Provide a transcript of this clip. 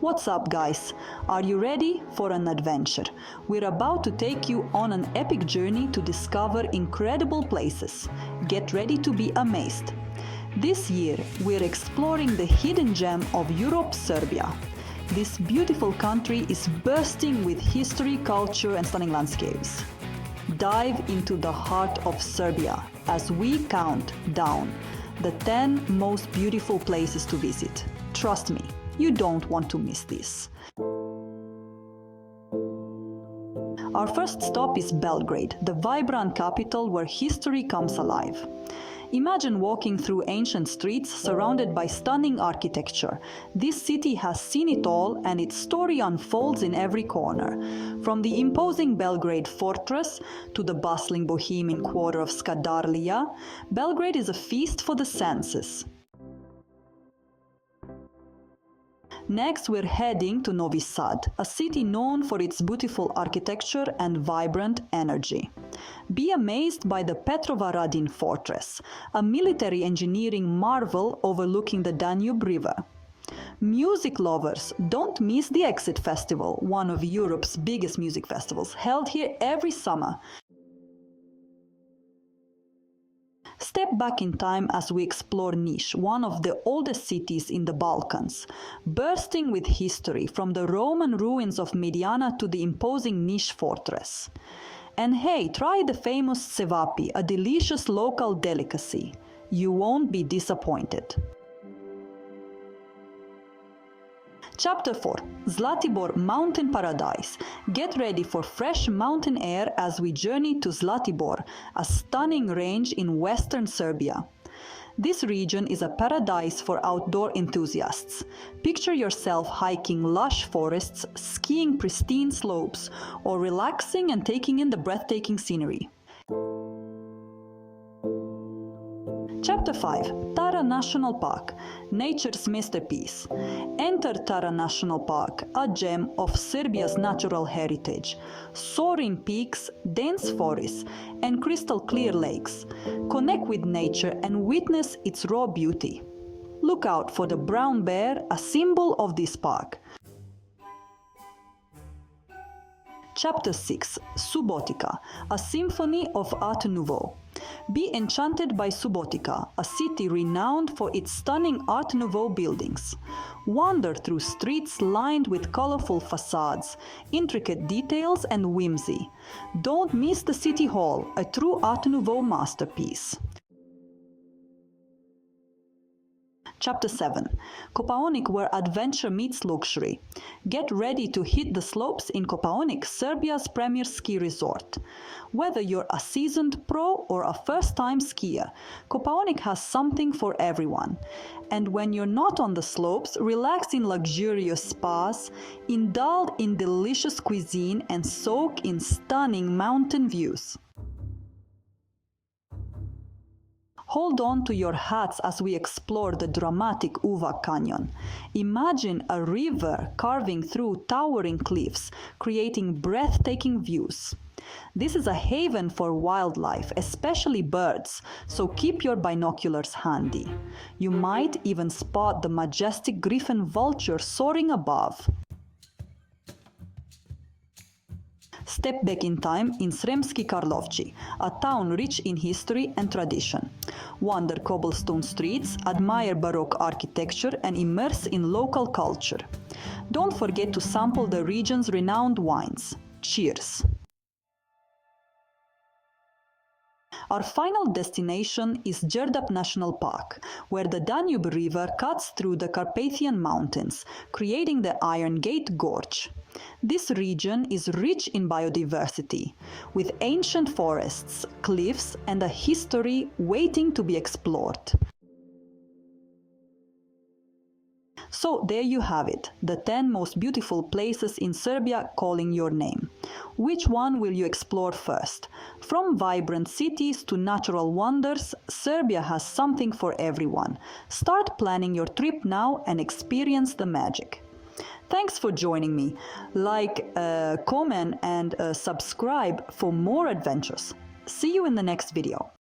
What's up, guys? Are you ready for an adventure? We're about to take you on an epic journey to discover incredible places. Get ready to be amazed. This year, we're exploring the hidden gem of Europe, Serbia. This beautiful country is bursting with history, culture, and stunning landscapes. Dive into the heart of Serbia as we count down the 10 most beautiful places to visit. Trust me, you don't want to miss this. Our first stop is Belgrade, the vibrant capital where history comes alive. Imagine walking through ancient streets surrounded by stunning architecture. This city has seen it all, and its story unfolds in every corner. From the imposing Belgrade fortress to the bustling Bohemian quarter of Skadarlija, Belgrade is a feast for the senses. Next, we're heading to Novi Sad, a city known for its beautiful architecture and vibrant energy. Be amazed by the Petrovaradin Fortress, a military engineering marvel overlooking the Danube River. Music lovers, don't miss the Exit Festival, one of Europe's biggest music festivals, held here every summer. Step back in time as we explore Niš, one of the oldest cities in the Balkans, bursting with history from the Roman ruins of Mediana to the imposing Niš fortress. And hey, try the famous cevapi, a delicious local delicacy. You won't be disappointed. Chapter 4. Zlatibor Mountain Paradise. Get ready for fresh mountain air as we journey to Zlatibor, a stunning range in western Serbia. This region is a paradise for outdoor enthusiasts. Picture yourself hiking lush forests, skiing pristine slopes, or relaxing and taking in the breathtaking scenery. Chapter 5. Tara National Park, nature's masterpiece. Enter Tara National Park, a gem of Serbia's natural heritage. Soaring peaks, dense forests, and crystal clear lakes. Connect with nature and witness its raw beauty. Look out for the brown bear, a symbol of this park. Chapter 6. Subotica, a symphony of Art Nouveau. Be enchanted by Subotica, a city renowned for its stunning Art Nouveau buildings. Wander through streets lined with colorful facades, intricate details, and whimsy. Don't miss the City Hall, a true Art Nouveau masterpiece. Chapter 7. Kopaonik, where adventure meets luxury. Get ready to hit the slopes in Kopaonik, Serbia's premier ski resort. Whether you're a seasoned pro or a first-time skier, Kopaonik has something for everyone. And when you're not on the slopes, relax in luxurious spas, indulge in delicious cuisine, and soak in stunning mountain views. Hold on to your hats as we explore the dramatic Uvak Canyon. Imagine a river carving through towering cliffs, creating breathtaking views. This is a haven for wildlife, especially birds, so keep your binoculars handy. You might even spot the majestic griffon vulture soaring above. Step back in time in Sremski Karlovci, a town rich in history and tradition. Wander cobblestone streets, admire Baroque architecture, and immerse in local culture. Don't forget to sample the region's renowned wines. Cheers! Our final destination is Đerdap National Park, where the Danube River cuts through the Carpathian Mountains, creating the Iron Gate Gorge. This region is rich in biodiversity, with ancient forests, cliffs, and a history waiting to be explored. So there you have it, the 10 most beautiful places in Serbia calling your name. Which one will you explore first? From vibrant cities to natural wonders, Serbia has something for everyone. Start planning your trip now and experience the magic. Thanks for joining me. Like, comment and subscribe for more adventures. See you in the next video.